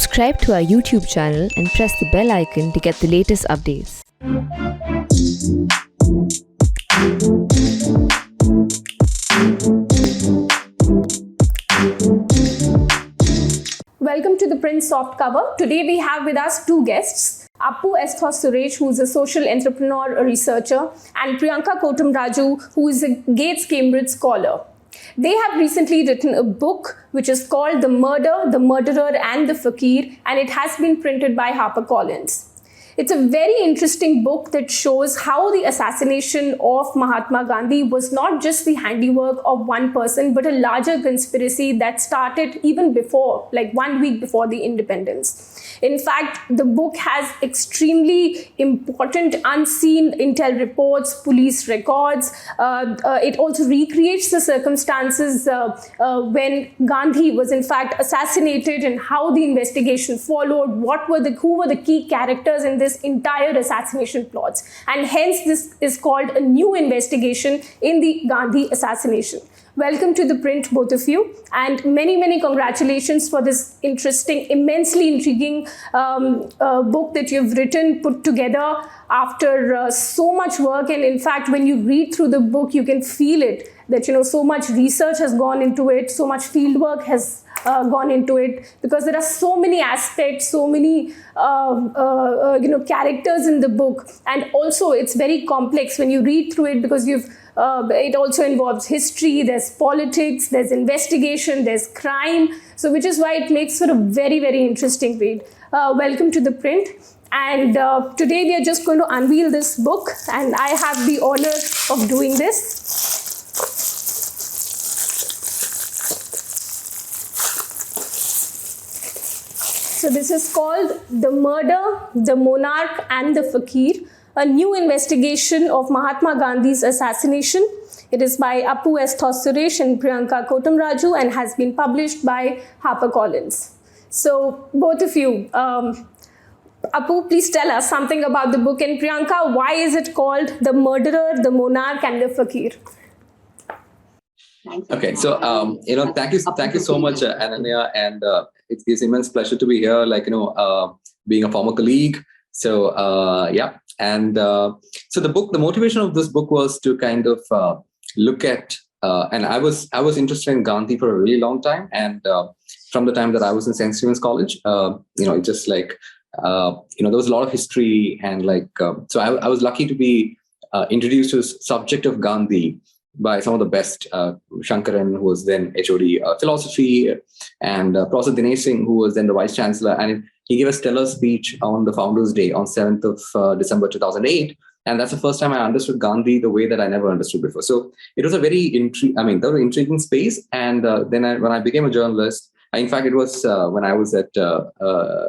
Subscribe to our YouTube channel and press the bell icon to get the latest updates. Welcome to the Print Soft Cover. Today we have with us two guests, Appu Esthos Suresh, who is a social entrepreneur, a researcher, and Priyanka Kotumraju, who is a Gates Cambridge scholar. They have recently written a book which is called The Murder, the Murderer and the Fakir, and it has been printed by HarperCollins. It's a very interesting book that shows how the assassination of Mahatma Gandhi was not just the handiwork of one person, but a larger conspiracy that started even before, like 1 week before the independence. In fact, the book has extremely important unseen intel reports, police records. It also recreates the circumstances when Gandhi was in fact assassinated and how the investigation followed, who were the key characters in this entire assassination plots. And hence this is called a new investigation in the Gandhi assassination. Welcome to the Print, both of you, and many congratulations for this interesting, immensely intriguing book that you've written, put together after so much work. And in fact, when you read through the book, you can feel it, that so much research has gone into it, so much fieldwork has gone into it, because there are so many aspects, so many characters in the book, and also it's very complex when you read through it, because it also involves history, there's politics, there's investigation, there's crime, so which is why it makes for a very interesting read. Welcome to the Print. And today we are just going to unveil this book, and I have the honor of doing this. So this is called The Murder, the Monarch and the Fakir, a new investigation of Mahatma Gandhi's assassination. It is by Appu Esthos Suresh and Priyanka Kotumraju and has been published by HarperCollins. So both of you, Appu, please tell us something about the book, and Priyanka, why is it called The Murderer, the Monarch and the Fakir? Okay, so thank you so much, Ananya, and it gives immense pleasure to be here. Being a former colleague. So so the motivation of this book was to kind of look at, and I was interested in Gandhi for a really long time, and from the time that I was in St. Stephen's College, it just there was a lot of history, and so I was lucky to be introduced to the subject of Gandhi by some of the best, Shankaran, who was then HOD philosophy, and Professor Dinesh Singh, who was then the vice chancellor. And he gave a stellar speech on the Founders' Day on 7th of December 2008. And that's the first time I understood Gandhi the way that I never understood before. So it was a very intriguing space. And then when I became a journalist, in fact, it was when I was at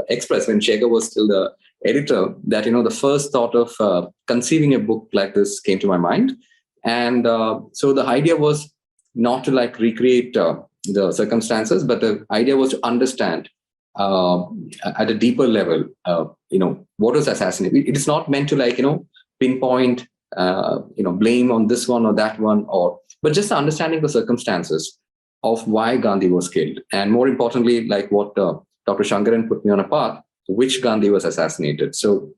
Express, when Shekhar was still the editor, that the first thought of conceiving a book like this came to my mind. And so the idea was not to recreate the circumstances, but the idea was to understand at a deeper level, what was assassinated. It is not meant to pinpoint, blame on this one or that one, but just understanding the circumstances of why Gandhi was killed. And more importantly, what Dr. Shankaran put me on a path, which Gandhi was assassinated. So,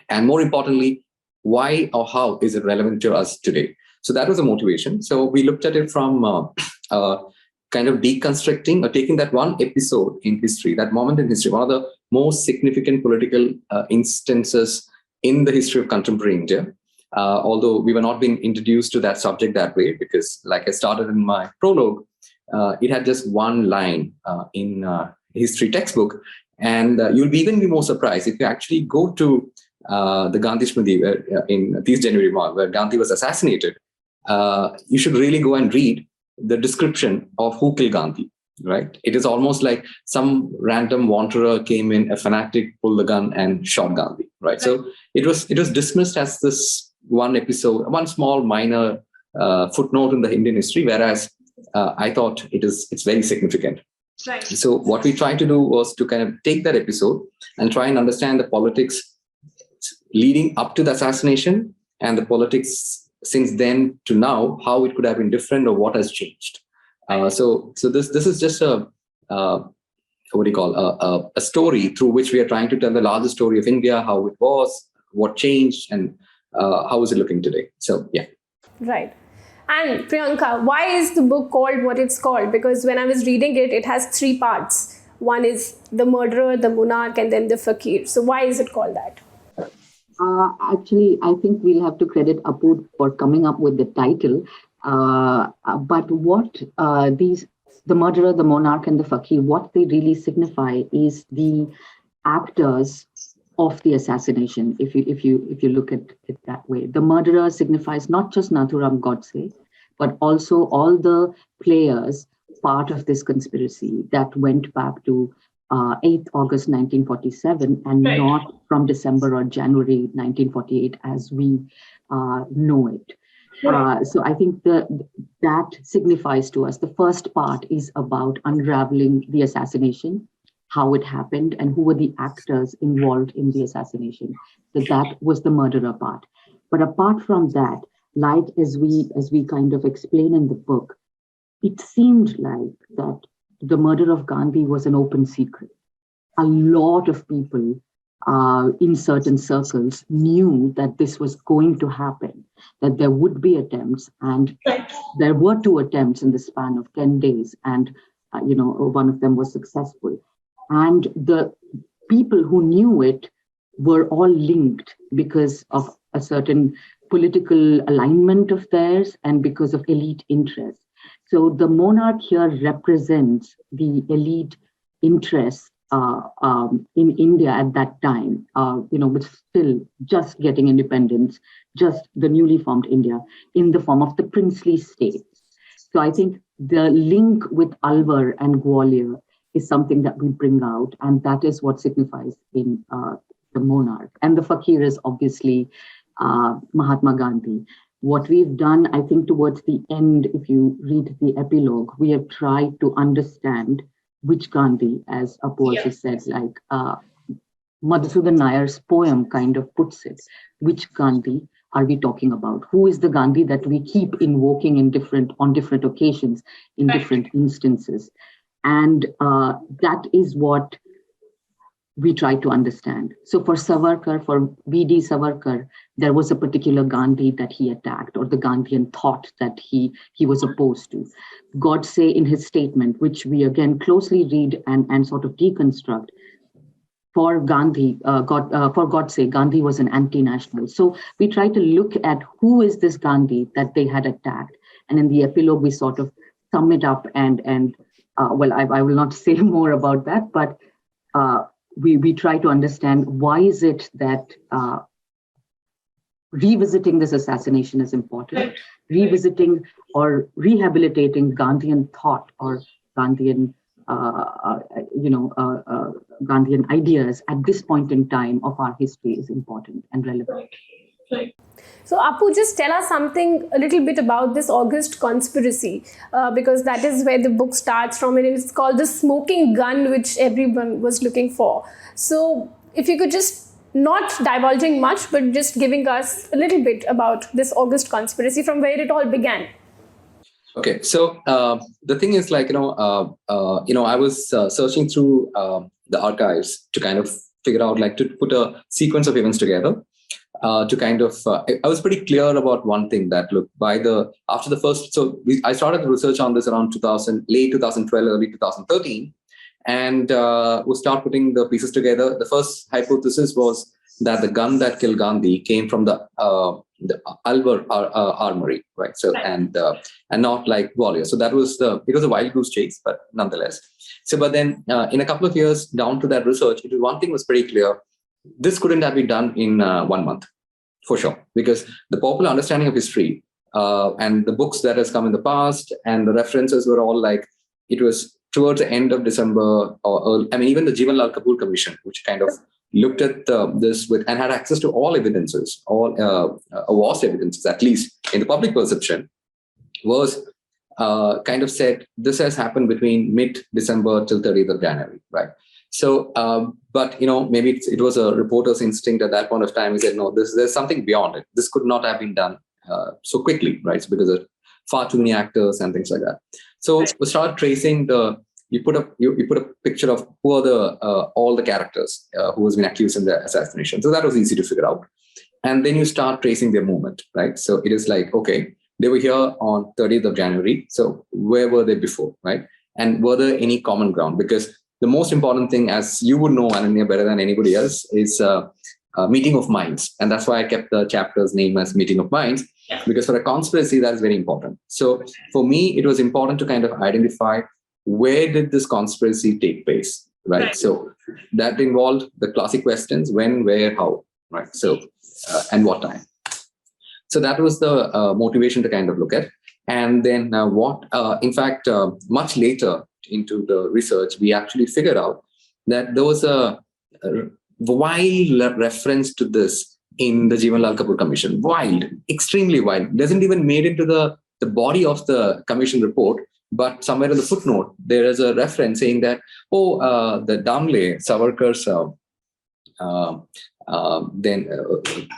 and more importantly, why or how is it relevant to us today? So that was a motivation. So we looked at it from kind of deconstructing or taking that one episode in history, that moment in history, one of the most significant political instances in the history of contemporary India. Although we were not being introduced to that subject that way, because like I started in my prologue, it had just one line in history textbook. And you'll even be more surprised if you actually go to the Gandhi Smriti in 30th January, where Gandhi was assassinated. You should really go and read the description of who killed Gandhi, right? It is almost like some random wanderer came in, a fanatic pulled the gun and shot Gandhi, right? So it was dismissed as this one episode, one small minor footnote in the Indian history, whereas I thought it's very significant. Right. So what we tried to do was to kind of take that episode and try and understand the politics leading up to the assassination, and the politics since then to now, how it could have been different or what has changed. So this is just a what do you call, a story through which we are trying to tell the larger story of India, how it was, what changed, and how is it looking today. So, yeah. Right. And Priyanka, why is the book called what it's called? Because when I was reading it, it has 3 parts. One is the murderer, the monarch, and then the fakir. So why is it called that? Actually, I think we'll have to credit Apu for coming up with the title. But what the murderer, the monarch, and the fakir, what they really signify is the actors of the assassination. If you look at it that way, the murderer signifies not just Nathuram Godse, but also all the players part of this conspiracy that went back to 8th August 1947 and not from December or January 1948 as we know it. So I think that signifies to us, the first part is about unraveling the assassination, how it happened, and who were the actors involved in the assassination. So that was the murderer part. But apart from that, like as we kind of explain in the book, it seemed like that the murder of Gandhi was an open secret. A lot of people in certain circles knew that this was going to happen, that there would be attempts, and there were 2 attempts in the span of 10 days, and one of them was successful. And the people who knew it were all linked because of a certain political alignment of theirs and because of elite interests. So the monarch here represents the elite interests in India at that time, which still just getting independence, just the newly formed India, in the form of the princely states. So I think the link with Alwar and Gwalior is something that we bring out, and that is what signifies in the monarch. And the fakir is obviously Mahatma Gandhi. What we've done, I think, towards the end, if you read the epilogue, we have tried to understand which Gandhi, as Apu also said, like Madhusudan Nayar's poem kind of puts it. Which Gandhi are we talking about? Who is the Gandhi that we keep invoking on different occasions, in different instances? And that is what we try to understand. So for Savarkar, for V.D. Savarkar, there was a particular Gandhi that he attacked, or the Gandhian thought that he was opposed to. Godse, in his statement, which we again closely read and sort of deconstruct, for Gandhi, for Godse, Gandhi was an anti-national. So we try to look at who is this Gandhi that they had attacked. And in the epilogue, we sort of sum it up and I will not say more about that, but we try to understand why is it that revisiting this assassination is important, revisiting or rehabilitating Gandhian thought or Gandhian, Gandhian ideas at this point in time of our history is important and relevant. So Apu, just tell us something a little bit about this August conspiracy, because that is where the book starts from, and it's called The Smoking Gun, which everyone was looking for. So if you could just, not divulging much, but just giving us a little bit about this August conspiracy, from where it all began. Okay, so the thing is, like, I was searching through the archives to kind of figure out, like, to put a sequence of events together. To kind of, I was pretty clear about one thing, that look, after the first, I started the research on this around late 2012, early 2013, and we'll start putting the pieces together. The first hypothesis was that the gun that killed Gandhi came from the Alwar armory, right? So and not like Gwalior. So it was a wild goose chase, but nonetheless. So, but then in a couple of years down to that research, one thing was pretty clear: this couldn't have been done in 1 month, for sure, because the popular understanding of history and the books that has come in the past and the references were all like, it was towards the end of December, even the Jivanlal Kapoor Commission, which kind of looked at this and had access to all evidences, all vast evidences, at least in the public perception, was kind of said this has happened between mid-December till 30th of January, right? So, but maybe it was a reporter's instinct at that point of time. He said, no, there's something beyond it. This could not have been done so quickly, right? So because of far too many actors and things like that. So we started tracing the you put a picture of who are the all the characters who has been accused in the assassination. So that was easy to figure out. And then you start tracing their movement, right? So it is like, okay, they were here on 30th of January. So where were they before, right? And were there any common ground? Because the most important thing, as you would know, Ananya, better than anybody else, is meeting of minds. And that's why I kept the chapter's name as Meeting of Minds, because for a conspiracy, that is very important. So for me, it was important to kind of identify where did this conspiracy take place, right? So that involved the classic questions: when, where, how, right? So, and what time. So that was the motivation to kind of look at. And then in fact, much later into the research, we actually figured out that there was a wild reference to this in the Jeevan Lal Kapoor Commission. Wild, extremely wild. Doesn't even made into the body of the commission report, but somewhere in the footnote, there is a reference saying that, the Damle, Savarkar's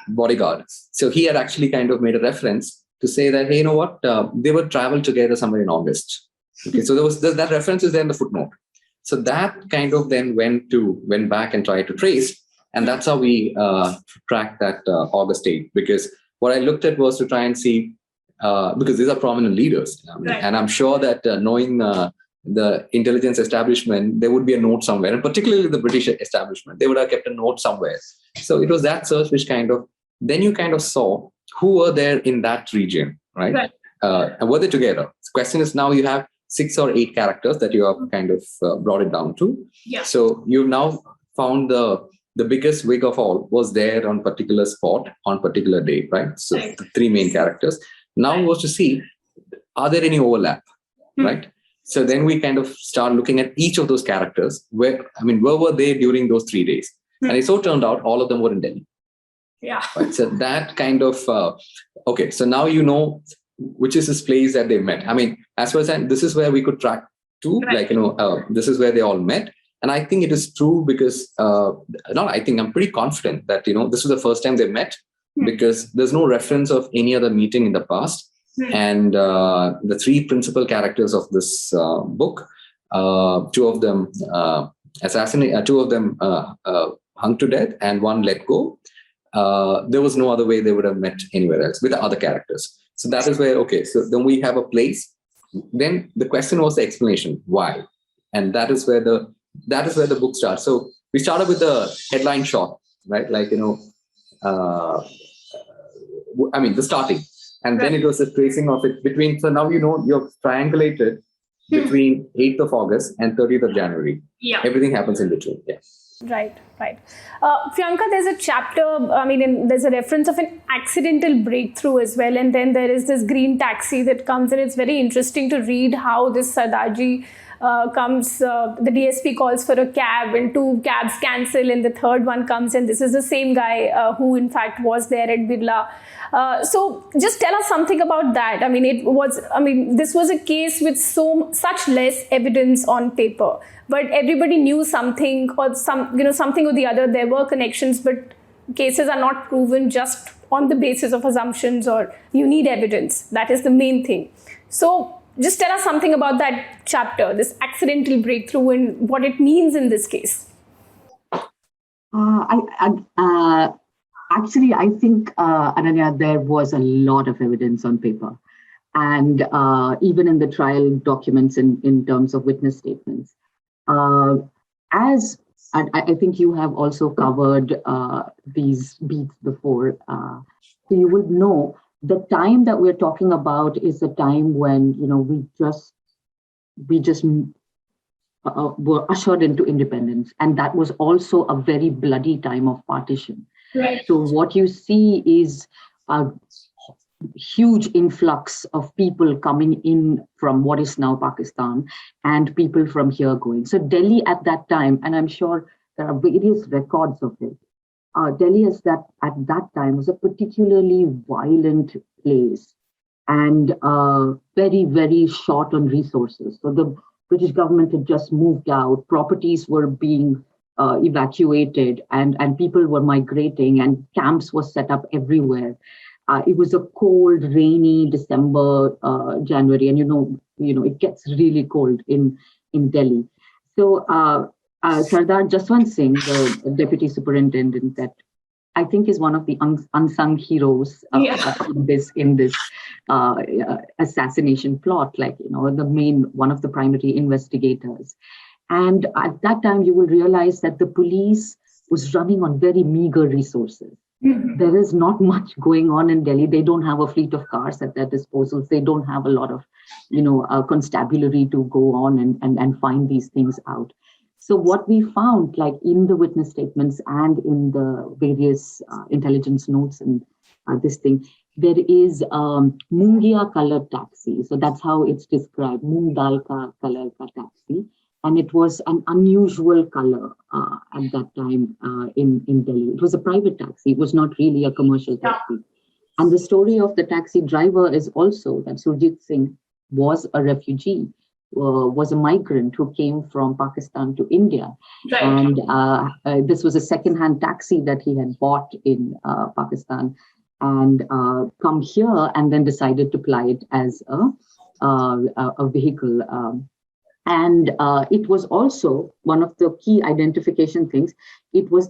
bodyguard. So he had actually kind of made a reference to say that, hey, you know what, they were traveled together somewhere in August. Okay, so there was that reference is there in the footnote. So that kind of then went back and tried to trace. And that's how we tracked that August date. Because what I looked at was to try and see, because these are prominent leaders. And I'm sure that knowing the intelligence establishment, there would be a note somewhere, and particularly the British establishment, they would have kept a note somewhere. So it was that search which then you kind of saw who were there in that region, right? And were they together? The question is, now you have 6 or 8 characters that you have kind of brought it down to. So you've now found the biggest wig of all was there on particular spot on particular day, right? So the 3 main characters. Now was to see, are there any overlap, right? So then we kind of start looking at each of those characters. Where were they during those 3 days? And it so turned out all of them were in Delhi. Right? So that kind of, okay, so now you know which is this place that they met. As far as this is where we could track to, this is where they all met. And I think it is true because, I'm pretty confident that, this was the first time they met, because there's no reference of any other meeting in the past. And the 3 principal characters of this book, 2 of them assassinated, 2 of them hung to death, and 1 let go. There was no other way they would have met anywhere else with the other characters. So that is where, okay, so then we have a place. Then the question was the explanation, why? And that is where the book starts. So we started with the headline shot, right? The starting. And then it was the tracing of it between. So now you've triangulated between 8th of August and 30th of January. Everything happens in between. Right. Priyanka, there's a chapter, there's a reference of an accidental breakthrough as well. And then there is this green taxi that comes, and it's very interesting to read how this Sardarji comes, the DSP calls for a cab, and 2 cabs cancel, and the 3rd one comes, and this is the same guy who in fact was there at Birla. So just tell us something about that. This was a case with such less evidence on paper, but everybody knew something or something or the other. There were connections, but cases are not proven just on the basis of assumptions, or you need evidence. That is the main thing. So just tell us something about that chapter, this accidental breakthrough, and what it means in this case. Actually, I think, Ananya, there was a lot of evidence on paper, and even in the trial documents in terms of witness statements. As I think you have also covered these beats before, so you would know the time that we're talking about is the time when we just were ushered into independence, and that was also a very bloody time of partition. Right. So what you see is a huge influx of people coming in from what is now Pakistan, and people from here going. So Delhi at that time, and I'm sure there are various records of it, Delhi at that time was a particularly violent place, and very, very short on resources. So the British government had just moved out, properties were being evacuated, and people were migrating, and camps were set up everywhere. It was a cold, rainy December, January, and it gets really cold in in Delhi. So Sardar Jaswant Singh, the deputy superintendent, that I think is one of the unsung heroes in this assassination plot, like, one of the primary investigators. And at that time, you will realize that the police was running on very meager resources. Mm-hmm. There is not much going on in Delhi. They don't have a fleet of cars at their disposal. They don't have a lot of, constabulary to go on and find these things out. So what we found, like in the witness statements and in the various intelligence notes and this thing, there is Mungia colored taxi. So that's how it's described, Moong Dal ka color ka taxi. And it was an unusual color at that time in Delhi. It was a private taxi. It was not really a commercial taxi. And the story of the taxi driver is also that Surjit Singh was a refugee, was a migrant who came from Pakistan to India. Right. And this was a second-hand taxi that he had bought in Pakistan and come here and then decided to ply it as a vehicle. And it was also one of the key identification things. It was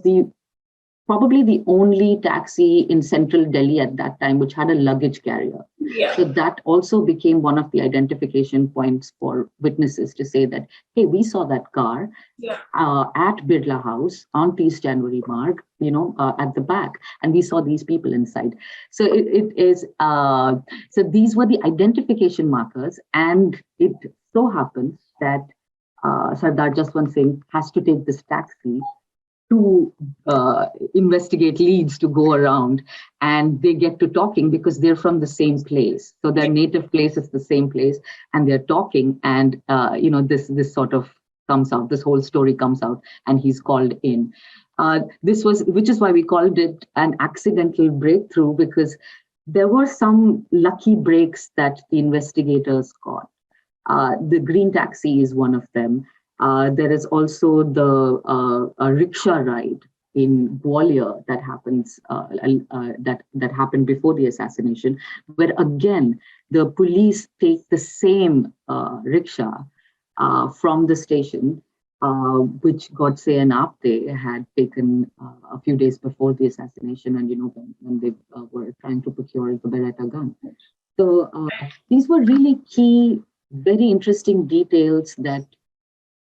probably the only taxi in central Delhi at that time which had a luggage carrier. Yeah. So that also became one of the identification points for witnesses to say that, hey, we saw that car at Birla House on 30 January Marg, at the back, and we saw these people inside. So it is, so these were the identification markers, and it so happens that Sardar Jaswant Singh has to take this taxi to investigate leads to go around, and they get to talking because they're from the same place. So their native place is the same place, and they're talking, and this sort of comes out. This whole story comes out, and he's called in. Which is why we called it an accidental breakthrough, because there were some lucky breaks that the investigators got. The green taxi is one of them. There is also the rickshaw ride in Gwalior that happens that happened before the assassination, where again the police take the same rickshaw from the station, which Godse and Apte had taken a few days before the assassination, and when they were trying to procure the Beretta gun. So these were really key, very interesting details that,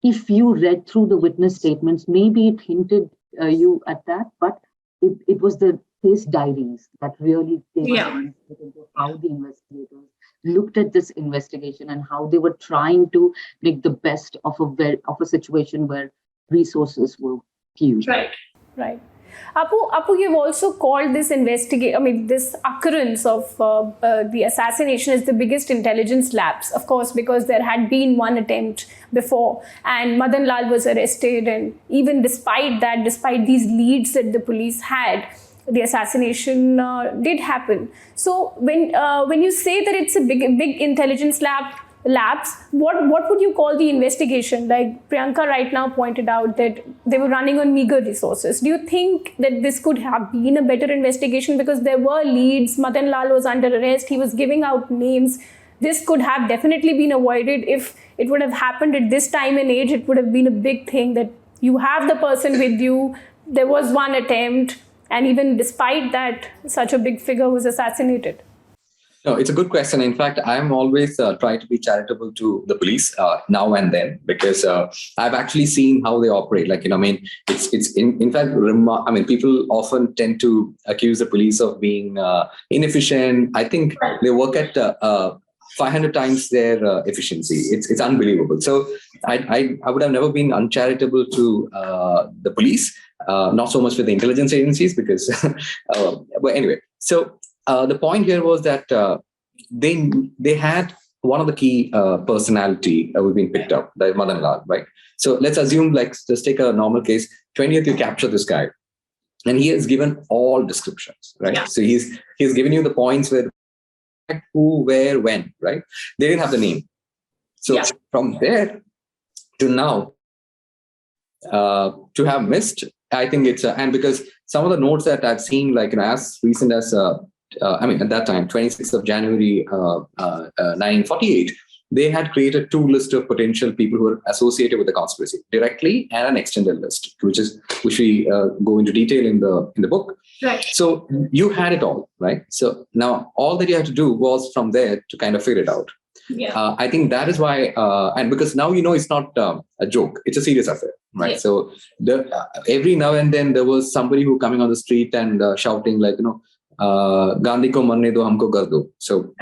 if you read through the witness statements, maybe it hinted you at that, but it was the case diaries that really came into how the investigators looked at this investigation and how they were trying to make the best of a situation where resources were few. Right. Appu, you've also called this this occurrence of the assassination as the biggest intelligence lapse, of course, because there had been one attempt before and Madan Lal was arrested, and even despite these leads that the police had, the assassination did happen. So when you say that it's a big intelligence lapse, what would you call the investigation? Like Priyanka right now pointed out that they were running on meager resources. Do you think that this could have been a better investigation, because there were leads? Madan Lal was under arrest. He was giving out names. This could have definitely been avoided. If it would have happened at this time and age, it would have been a big thing that you have the person with you. There was one attempt, and even despite that, such a big figure was assassinated. No, it's a good question. In fact, I'm always trying to be charitable to the police now and then, because I've actually seen how they operate. Like, it's in fact, people often tend to accuse the police of being inefficient. I think they work at 500 times their efficiency. It's unbelievable. So I would have never been uncharitable to the police, not so much with the intelligence agencies, because, but anyway, so. The point here was that they had one of the key personality was being picked up by Madan Lal, right? So let's assume, just take a normal case. 20th, you capture this guy, and he has given all descriptions, right? Yeah. So he's given you the points where, who, where, when, right? They didn't have the name. So from there to now, to have missed, I think it's and because some of the notes that I've seen, as recent as at that time, 26th of January, 1948, they had created two lists of potential people who were associated with the conspiracy directly, and an extended list, which we go into detail in the book. Right. So you had it all, right? So now all that you had to do was from there to kind of figure it out. Yeah. I think that is why, and because now it's not a joke; it's a serious affair, right? Yeah. So every now and then there was somebody who coming on the street and shouting like, Gandhi ko marne do, humko gar do. So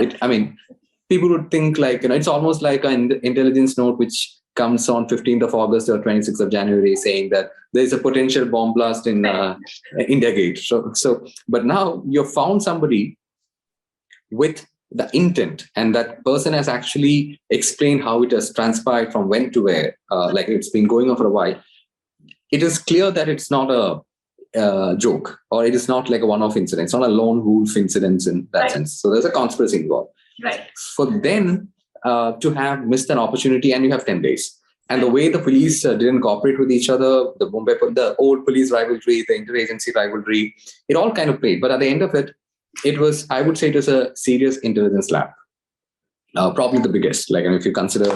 people would think like, it's almost like an intelligence note which comes on 15th of August or 26th of January saying that there is a potential bomb blast in India Gate. So, but now you've found somebody with the intent, and that person has actually explained how it has transpired from when to where, like it's been going on for a while. It is clear that it's not a joke, or it is not like a one-off incident. It's not a lone wolf incident in that sense. So there's a conspiracy involved. Right. For them to have missed an opportunity, and you have 10 days. And the way the police didn't cooperate with each other, the old police rivalry, the interagency rivalry, it all kind of played. But at the end of it, I would say it was a serious intelligence lab. Probably the biggest. Like, if you consider,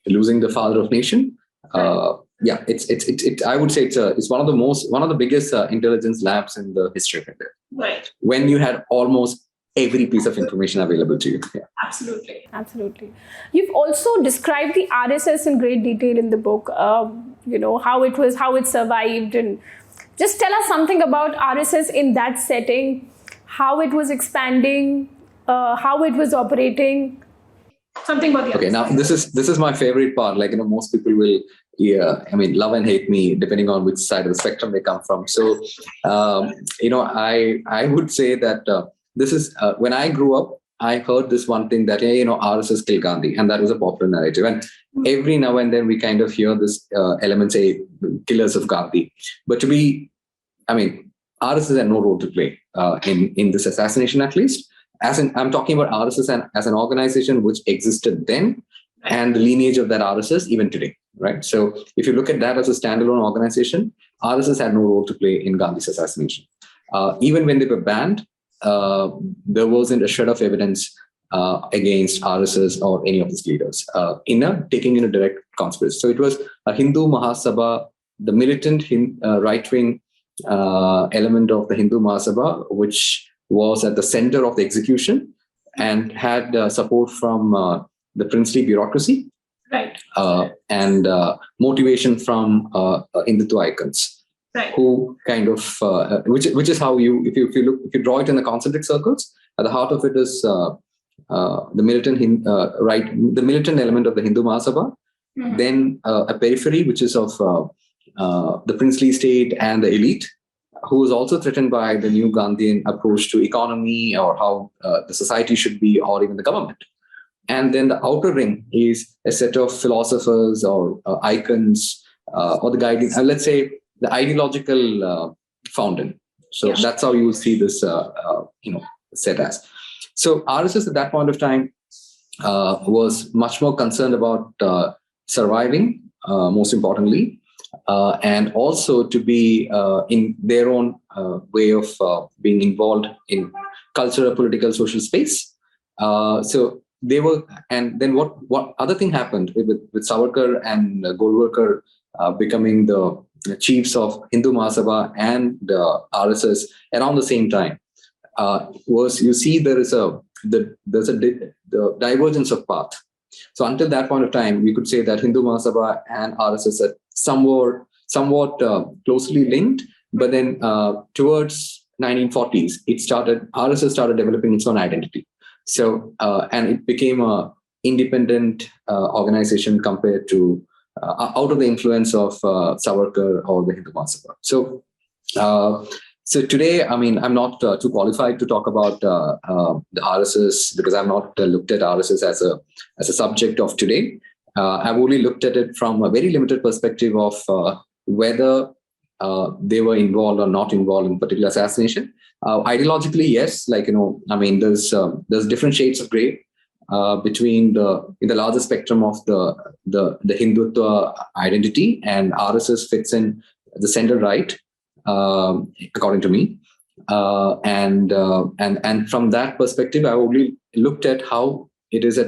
losing the father of nation, I would say it's one of the biggest intelligence labs in the history of India. Right. When you had almost every piece of information available to you. Yeah. Absolutely. You've also described the RSS in great detail in the book. How it survived, and just tell us something about RSS in that setting, how it was expanding, how it was operating. Something about the Okay, now this is my favorite part. Like, most people will, love and hate me depending on which side of the spectrum they come from. So, I would say that this is when I grew up, I heard this one thing that RSS killed Gandhi, and that was a popular narrative. And every now and then we kind of hear this element say killers of Gandhi. But RSS had no role to play in this assassination, at least. I'm talking about RSS as an organization which existed then, and the lineage of that RSS even today, right? So if you look at that as a standalone organization, RSS had no role to play in Gandhi's assassination. Even when they were banned, there wasn't a shred of evidence against RSS or any of its leaders taking in a direct conspiracy. So it was a Hindu Mahasabha, the militant right-wing element of the Hindu Mahasabha, which was at the center of the execution and had support from the princely bureaucracy, right, and motivation from Hindutva icons, right, who kind of which is how if you draw it in the concentric circles, at the heart of it is the militant the militant element of the Hindu Mahasabha, then a periphery which is of the princely state and the elite, who is also threatened by the new Gandhian approach to economy, or how the society should be, or even the government. And then the outer ring is a set of philosophers or icons, or the guiding, let's say, the ideological fountain. So that's how you will see this, set as. So RSS at that point of time was much more concerned about surviving, most importantly, and also to be in their own way of being involved in cultural, political, social space. So they were, and then what other thing happened with Savarkar and Golwalkar becoming the chiefs of Hindu Mahasabha and RSS around the same time, was, you see, there's a divergence of path. So until that point of time, we could say that Hindu Mahasabha and RSS are somewhat closely linked. But then towards 1940s, RSS started developing its own identity. So and it became a independent organization compared to out of the influence of Savarkar or the Hindu Mahasabha. So today, I'm not too qualified to talk about the RSS, because I've not looked at RSS as a subject of today. I've only looked at it from a very limited perspective of whether they were involved or not involved in particular assassination. Ideologically, yes, there's different shades of gray between in the larger spectrum of the Hindutva identity, and RSS fits in the center right, according to me. And from that perspective, I only looked at how it is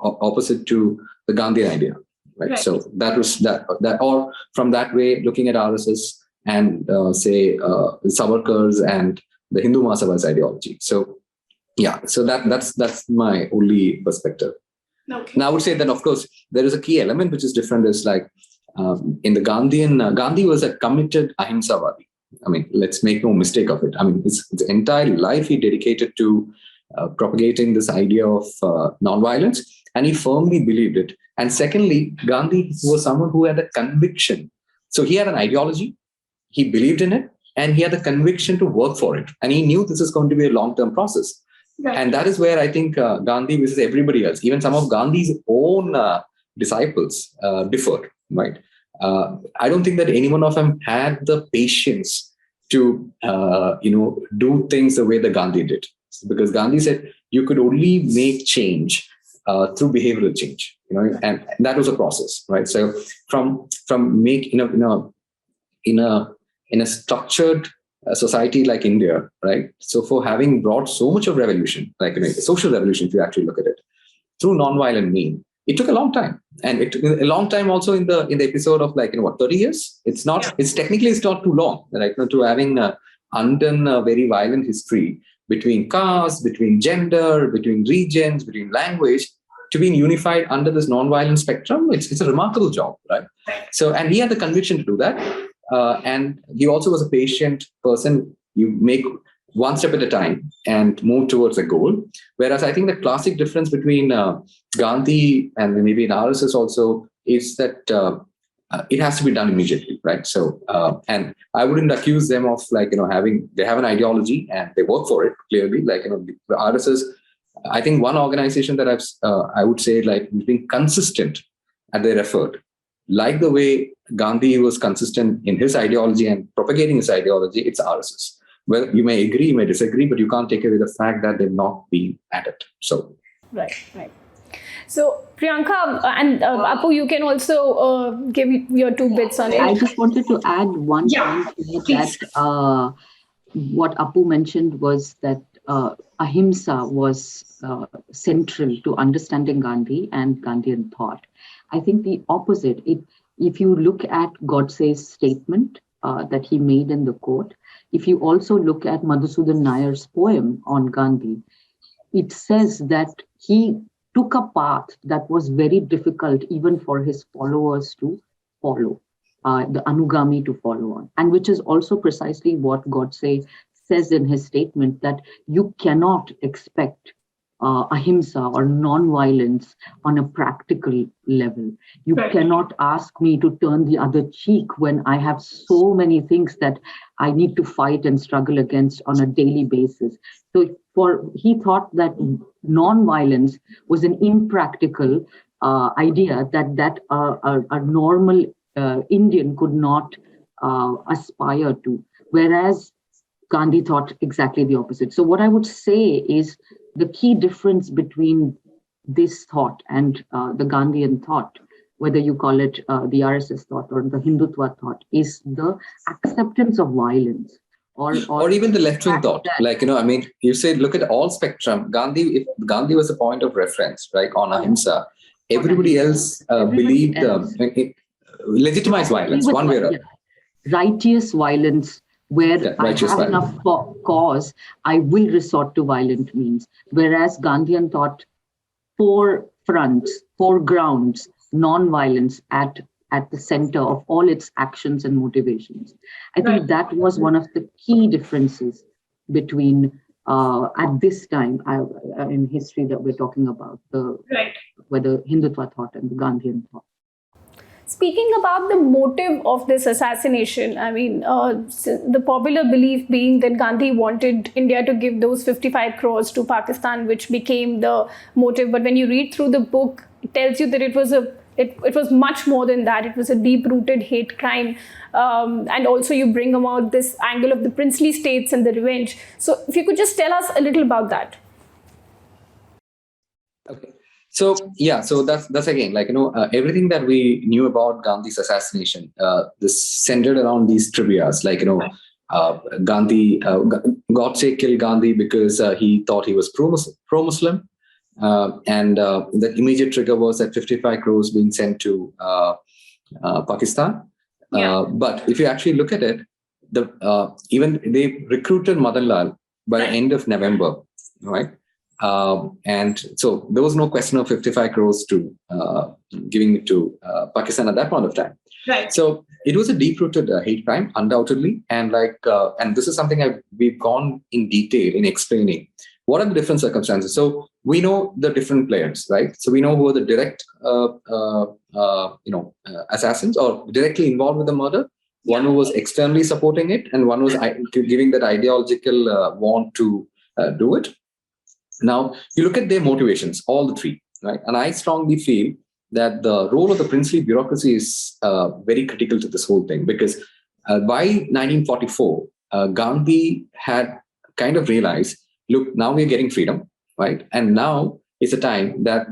opposite to the Gandhian idea, right? So that was that, or from that way, looking at RSS and say Savarkar's and the Hindu Mahasabha's ideology. So yeah, so that's my only perspective. Okay. Now I would say that, of course, there is a key element which is different. Is like in the Gandhian, Gandhi was a committed ahimsavadi. I mean, let's make no mistake of it. I mean, his entire life he dedicated to propagating this idea of nonviolence, and he firmly believed it. And secondly, Gandhi was someone who had a conviction. So he had an ideology, he believed in it, and he had the conviction to work for it. And he knew this is going to be a long-term process. Right. And that is where I think Gandhi versus everybody else, even some of Gandhi's own disciples differed, right? I don't think that any one of them had the patience to, do things the way that Gandhi did. Because Gandhi said you could only make change through behavioral change, and that was a process, right? So from in a structured society like India, right? So for having brought so much of revolution, like social revolution, if you actually look at it, through nonviolent means, it took a long time, and it took a long time also in the episode of 30 years. It's not. Yeah. It's technically it's not too long, right? To having undone a very violent history between caste, between gender, between regions, between language, to being unified under this nonviolent spectrum. It's a remarkable job, right? So, and he had the conviction to do that. And he also was a patient person. You make one step at a time and move towards a goal. Whereas I think the classic difference between Gandhi and maybe in RSS also is that it has to be done immediately, right? So, and I wouldn't accuse them of they have an ideology and they work for it clearly. The RSS, I think one organization that I would say being consistent at their effort, like the way Gandhi was consistent in his ideology and propagating his ideology, it's RSS. Well, you may agree, you may disagree, but you can't take away the fact that they've not been at it. So, right. So, Priyanka and Appu, you can also give your 2 bits on it. I just wanted to add one point that what Appu mentioned was that ahimsa was central to understanding Gandhi and Gandhian thought. I think the opposite. If you look at Godse's statement that he made in the court, if you also look at Madhusudan Nayar's poem on Gandhi, it says that he took a path that was very difficult even for his followers to follow, the Anugami to follow on, and which is also precisely what Godse says in his statement, that you cannot expect ahimsa or non-violence on a practical level. You cannot ask me to turn the other cheek when I have so many things that I need to fight and struggle against on a daily basis. So he thought that non-violence was an impractical idea that a normal Indian could not aspire to, whereas Gandhi thought exactly the opposite. So what I would say is the key difference between this thought and the Gandhian thought, whether you call it the RSS thought or the Hindutva thought, is the acceptance of violence. Or even the left-wing thought. You say, look at all spectrum. If Gandhi was a point of reference, right, on ahimsa, everybody else believed legitimized violence, one way or other. Righteous violence, where I have enough cause, I will resort to violent means. Whereas Gandhian thought 4 fronts, 4 grounds, non-violence at the center of all its actions and motivations. I think that was one of the key differences between, at this time in history that we're talking about, whether Hindutva thought and the Gandhian thought. Speaking about the motive of this assassination, I mean, the popular belief being that Gandhi wanted India to give those 55 crores to Pakistan, which became the motive. But when you read through the book, it tells you that it was much more than that. It was a deep-rooted hate crime. And also you bring about this angle of the princely states and the revenge. So if you could just tell us a little about that. Okay. So that's again, everything that we knew about Gandhi's assassination, this centered around these trivias, Gandhi, Godse killed Gandhi because he thought he was pro-Muslim. And the immediate trigger was that 55 crores being sent to Pakistan. But if you actually look at it, even they recruited Madan Lal by the end of November, right? And so there was no question of 55 crores to giving it to Pakistan at that point of time. Right. So it was a deep-rooted hate crime, undoubtedly, and and this is something we've gone in detail in explaining. What are the different circumstances? So we know the different players, right? So we know who are the direct, assassins or directly involved with the murder. One who was externally supporting it, and one was giving that ideological want to do it. Now, you look at their motivations, all the three, right? And I strongly feel that the role of the princely bureaucracy is very critical to this whole thing, because by 1944, Gandhi had kind of realized, look, now we're getting freedom, right? And now is a time that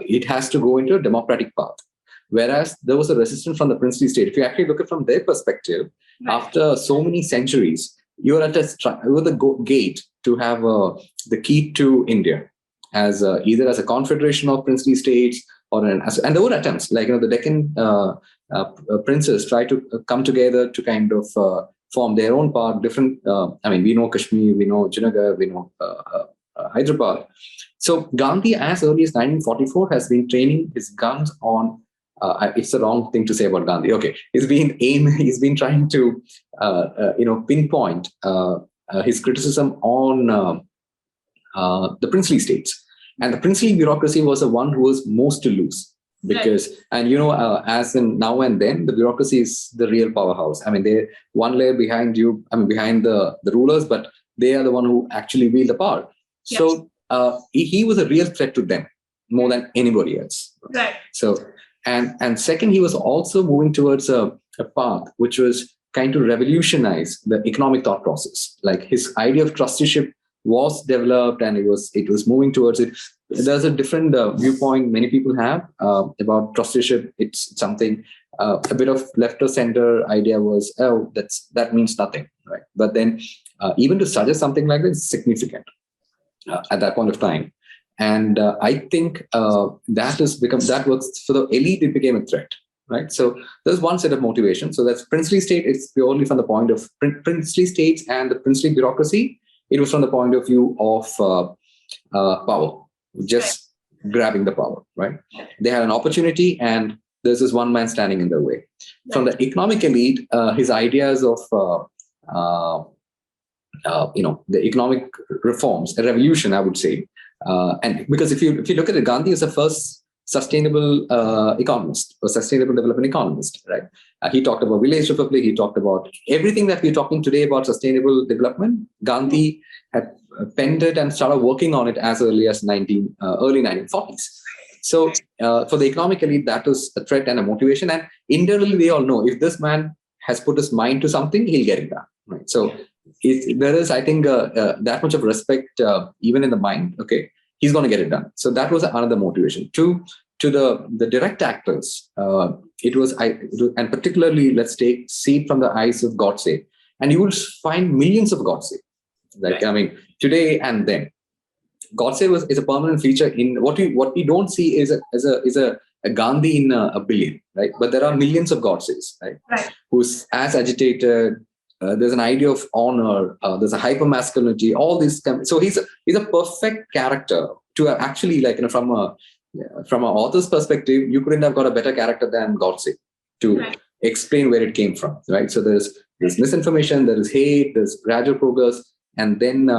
it has to go into a democratic path. Whereas there was a resistance from the princely state. If you actually look at it from their perspective, after so many centuries, you're at the gate to have the key to India as either as a confederation of princely states or and there were attempts like the Deccan princes try to come together to kind of form their own part. Different. We know Kashmir, we know Junagadh, we know Hyderabad. So Gandhi, as early as 1944, has been training his guns on. It's the wrong thing to say about Gandhi. Okay, he's been trying to pinpoint his criticism on the princely states, and the princely bureaucracy was the one who was most to lose because, and as in now and then, the bureaucracy is the real powerhouse. I mean, they're one layer behind you. Behind the rulers, but they are the one who actually wield the power. Yes. So he was a real threat to them more than anybody else. Right. So. And second, he was also moving towards a path which was kind of revolutionize the economic thought process. Like his idea of trusteeship was developed, and it was moving towards it. There's a different viewpoint many people have about trusteeship. It's something a bit of left or center idea was, that means nothing, right? But then even to suggest something like this is significant at that point of time. And I think that works for the elite. It became a threat, right? So there's one set of motivation. So that's princely state. It's purely from the point of princely states and the princely bureaucracy. It was from the point of view of power, just grabbing the power, right? They had an opportunity, and there's this one man standing in their way. From the economic elite, his ideas of the economic reforms, a revolution, I would say. And because if you look at it, Gandhi is the first sustainable economist or sustainable development economist, right? He talked about village republic. He talked about everything that we're talking today about sustainable development. Gandhi had penned it and started working on it as early as early 1940s. So for the economic elite, that was a threat and a motivation. And internally, we all know if this man has put his mind to something, he'll get it done, right? So there is, I think, that much of respect even in the mind. Okay, he's going to get it done. So that was another motivation. To the direct actors, it was, and particularly let's see it from the eyes of Godse, and you will find millions of Godse. Like today and then, Godse is a permanent feature in what we don't see is a Gandhi in a billion, right? But there are millions of Godses, right? Who's as agitated. There's an idea of honor. There's a hypermasculinity. All these. So he's a perfect character to actually, from an author's perspective, you couldn't have got a better character than Godse to explain where it came from, right? So there's misinformation, there is hate, there's gradual progress, and then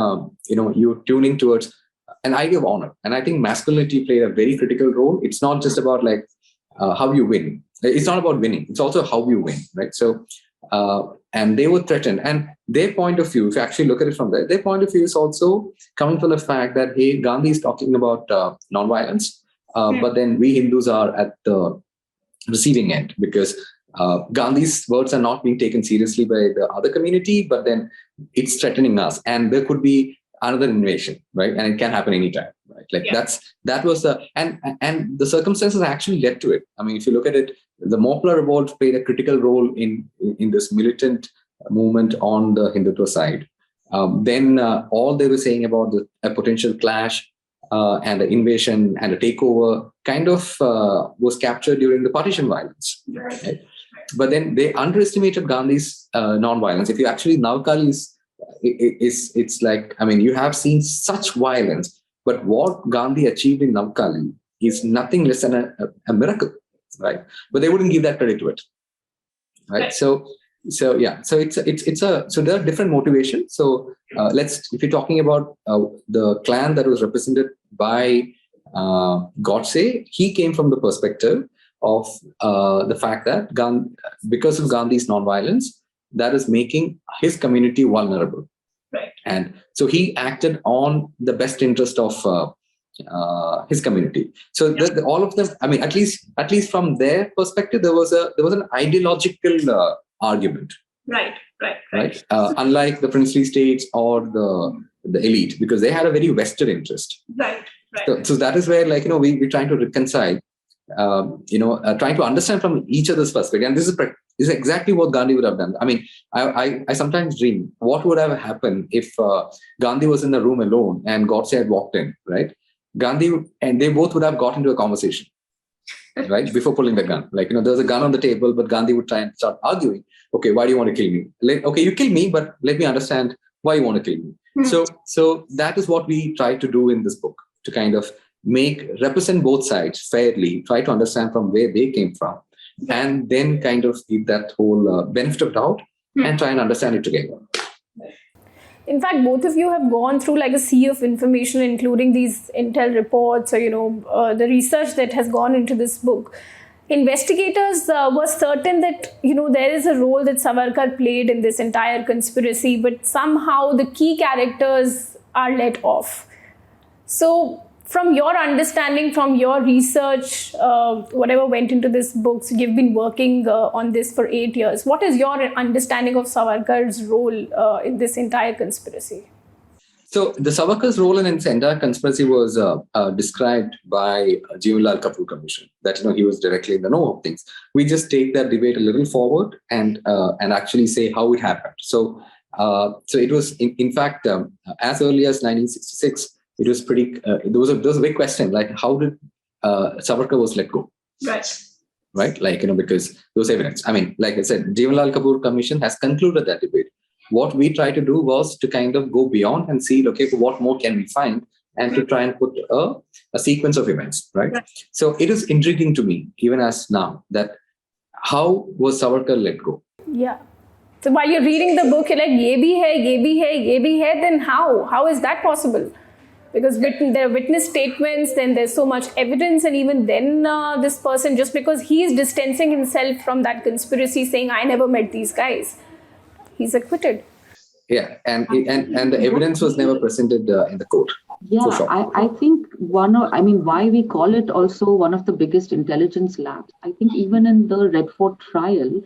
you're tuning towards an idea of honor. And I think masculinity played a very critical role. It's not just about how you win. It's not about winning. It's also how you win, right? So. And they were threatened, and their point of view, if you actually look at it from there, their point of view is also coming from the fact that, hey, Gandhi is talking about non-violence, but then we Hindus are at the receiving end because Gandhi's words are not being taken seriously by the other community, but then it's threatening us, and there could be another invasion, right? And it can happen anytime, right? That was and the circumstances actually led to it. I mean, if you look at it, the Mopla revolt played a critical role in this militant movement on the Hindutva side. Then all they were saying about a potential clash and an invasion and a takeover kind of was captured during the partition violence. Right? But then they underestimated Gandhi's non-violence. If you actually, Navkali it's like, I mean, you have seen such violence, but what Gandhi achieved in Navkali is nothing less than a miracle, right? But they wouldn't give that credit to it, right? So yeah, so so there are different motivations. So if you're talking about the clan that was represented by Godse, he came from the perspective of the fact that because of Gandhi's non-violence, that is making his community vulnerable. Right. And so he acted on the best interest of his community. So all of them, I mean, at least from their perspective, there was an ideological argument. Right. Unlike the princely states or the elite, because they had a very vested interest. Right. So that is where, like, we're trying to reconcile, trying to understand from each other's perspective. And this is exactly what Gandhi would have done. I mean, I sometimes dream what would have happened if Gandhi was in the room alone and Godse had walked in, right? Gandhi and they both would have got into a conversation, right? Before pulling the gun. Like, there's a gun on the table, but Gandhi would try and start arguing. Okay, why do you want to kill me? Okay, you kill me, but let me understand why you want to kill me. So that is what we try to do in this book, to kind of represent both sides fairly, try to understand from where they came from, and then kind of give that whole benefit of doubt and try and understand it together. In fact, both of you have gone through like a sea of information, including these intel reports or, the research that has gone into this book. Investigators were certain that, there is a role that Savarkar played in this entire conspiracy, but somehow the key characters are let off. So from your understanding, from your research, whatever went into this book, so you've been working on this for 8 years. What is your understanding of Savarkar's role in this entire conspiracy? So the Savarkar's role in this entire conspiracy was described by Jeevanlal Kapoor Commission, that he was directly in the know of things. We just take that debate a little forward and actually say how it happened. So it was in fact as early as 1966. It was pretty. There was a big question, like how did Savarkar was let go? Right. Like, because there was evidence. I mean, like I said, Jeevanlal Kapoor Commission has concluded that debate. What we tried to do was to kind of go beyond and see, okay, what more can we find, and to try and put a sequence of events. Right. So it is intriguing to me, even as now, that how was Savarkar let go? Yeah. So while you're reading the book, you're like, ye bhi hai, then how is that possible? Because there are witness statements, then there's so much evidence, and even then this person, just because he is distancing himself from that conspiracy, saying, I never met these guys, he's acquitted. Yeah, and the evidence was never presented in the court. Yeah, sure. I think why we call it also one of the biggest intelligence labs. I think even in the Red Fort trial,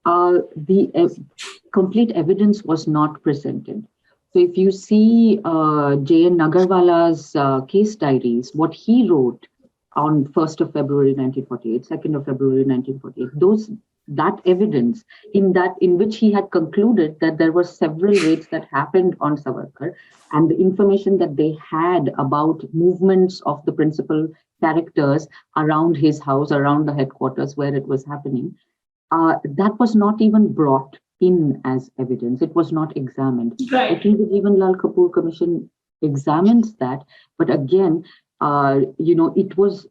the complete evidence was not presented. So if you see J.N. Nagarwala's case diaries, what he wrote on 1st of February 1948, 2nd of February 1948, that evidence in which he had concluded that there were several raids that happened on Savarkar, and the information that they had about movements of the principal characters around his house, around the headquarters where it was happening, that was not even brought in as evidence. It was not examined. Right. I think the Jeevanlal Kapoor Commission examines that, but again, it was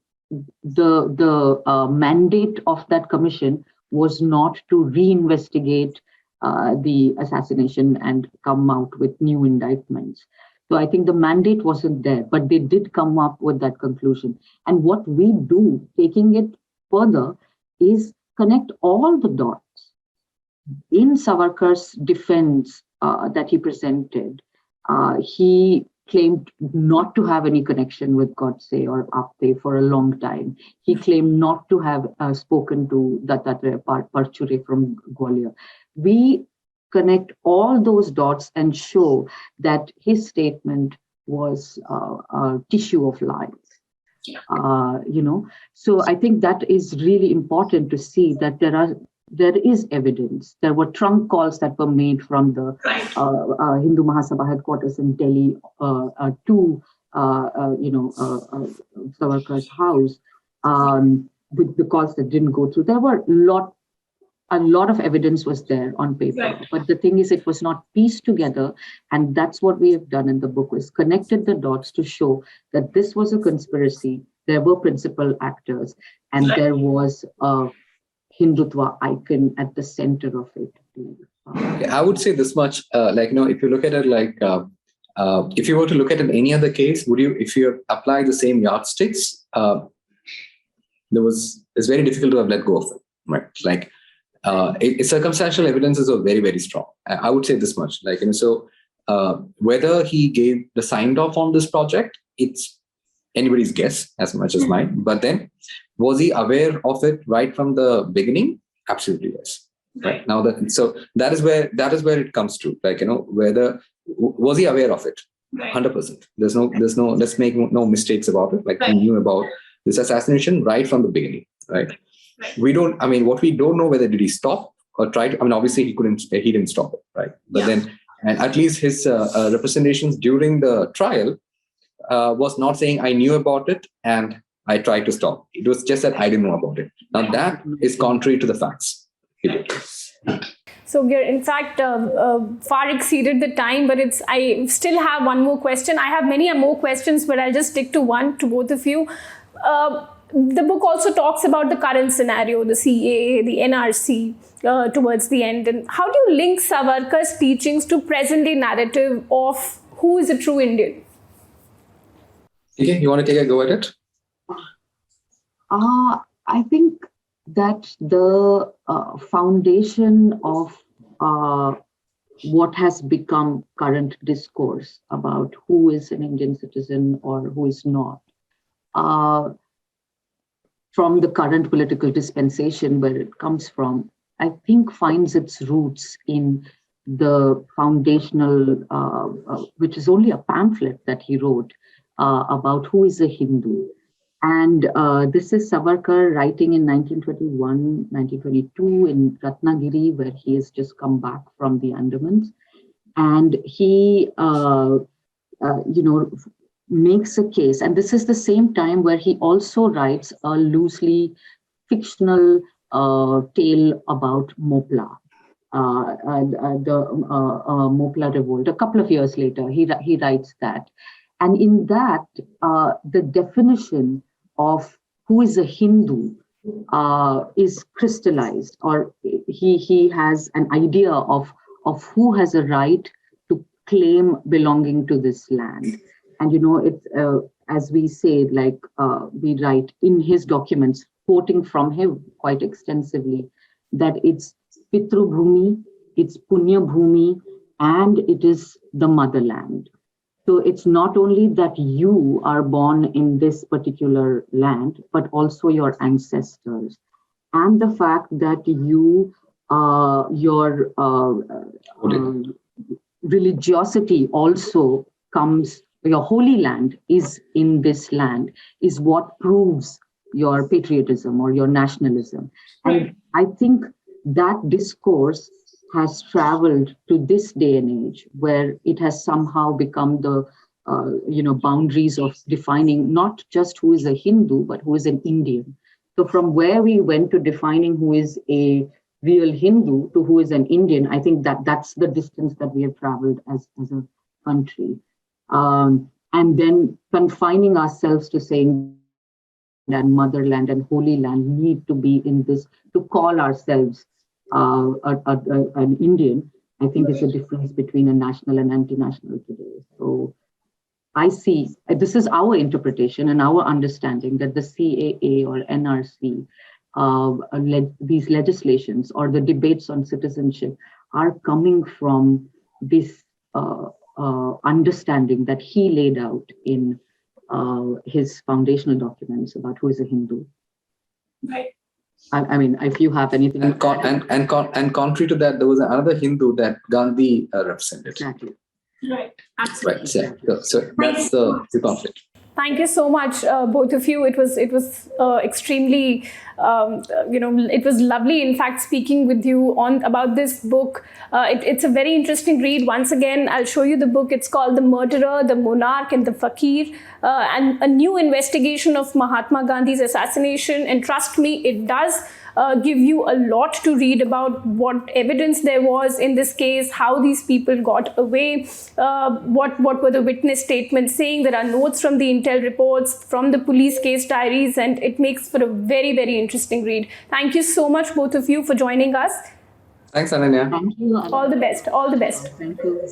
the mandate of that commission was not to reinvestigate the assassination and come out with new indictments. So I think the mandate wasn't there, but they did come up with that conclusion. And what we do, taking it further, is connect all the dots. In Savarkar's defense that he presented, he claimed not to have any connection with Godse or Apte for a long time. He claimed not to have spoken to Dattatreya Parchure from Gwalior. We connect all those dots and show that his statement was a tissue of lies. So I think that is really important to see that there are there is evidence. There were trunk calls that were made from the Hindu Mahasabha headquarters in Delhi to Savarkar's house, with the calls that didn't go through. There were a lot of evidence was there on paper, but the thing is, it was not pieced together, and that's what we have done in the book, is connected the dots to show that this was a conspiracy. There were principal actors, and there was a Hindutva icon at the center of it. I would say this much, if you look at it if you were to look at it in any other case, if you apply the same yardsticks, it's very difficult to have let go of it, right? Circumstantial evidences are very, very strong. I would say this much, whether he gave the signed off on this project, it's anybody's guess as much as mine. But then, was he aware of it right from the beginning? Absolutely yes. Right now, that is where it comes to, whether was he aware of it? 100%. There's no. Let's make no mistakes about it. He knew about this assassination right from the beginning. Right. We don't. What we don't know, whether did he stop or try to. Obviously he couldn't. He didn't stop it. Right. But then, and at least his representations during the trial was not saying I knew about it and I tried to stop. It was just that I didn't know about it. Now that is contrary to the facts. So we are in fact far exceeded the time, but I still have one more question. I have many more questions, but I'll just stick to one to both of you. The book also talks about the current scenario, the CAA, the NRC towards the end. And how do you link Savarkar's teachings to present-day narrative of who is a true Indian? Okay, you want to take a go at it? I think that the foundation of what has become current discourse about who is an Indian citizen or who is not, from the current political dispensation where it comes from, I think finds its roots in the foundational, which is only a pamphlet that he wrote about who is a Hindu. And this is Savarkar writing in 1921, 1922 in Ratnagiri, where he has just come back from the Andamans. And he, makes a case. And this is the same time where he also writes a loosely fictional tale about Mopla, the Mopla revolt. A couple of years later, he writes that. And in that, the definition of who is a Hindu is crystallized, or he has an idea of who has a right to claim belonging to this land. And, it's, as we say, we write in his documents, quoting from him quite extensively, that it's Pitru Bhumi, it's Punya Bhumi, and it is the motherland. So it's not only that you are born in this particular land, but also your ancestors. And the fact that your religiosity also comes, your holy land is in this land, is what proves your patriotism or your nationalism. And I think that discourse has traveled to this day and age, where it has somehow become the boundaries of defining not just who is a Hindu, but who is an Indian. So from where we went to defining who is a real Hindu to who is an Indian, I think that's the distance that we have traveled as a country. And then confining ourselves to saying that motherland and holy land need to be in this, to call ourselves an Indian, I think is a difference between a national and anti-national today. So I see, this is our interpretation and our understanding that the CAA or NRC, these legislations or the debates on citizenship are coming from this understanding that he laid out in his foundational documents about who is a Hindu. Right. I mean, if you have anything. And contrary to that, there was another Hindu that Gandhi represented. Exactly. Right. Absolutely. Right. So that's the conflict. Thank you so much, both of you. It was extremely it was lovely, in fact, speaking with you about this book. It's a very interesting read. Once again, I'll show you the book. It's called The Murderer, the Monarch and the Fakir, and a new investigation of Mahatma Gandhi's assassination. And trust me, it does give you a lot to read about what evidence there was in this case, how these people got away, what were the witness statements saying. There are notes from the intel reports, from the police case diaries, and it makes for a very, very interesting read. Thank you so much, both of you, for joining us. Thanks, Ananya. Thank you. All the best. All the best. Thank you.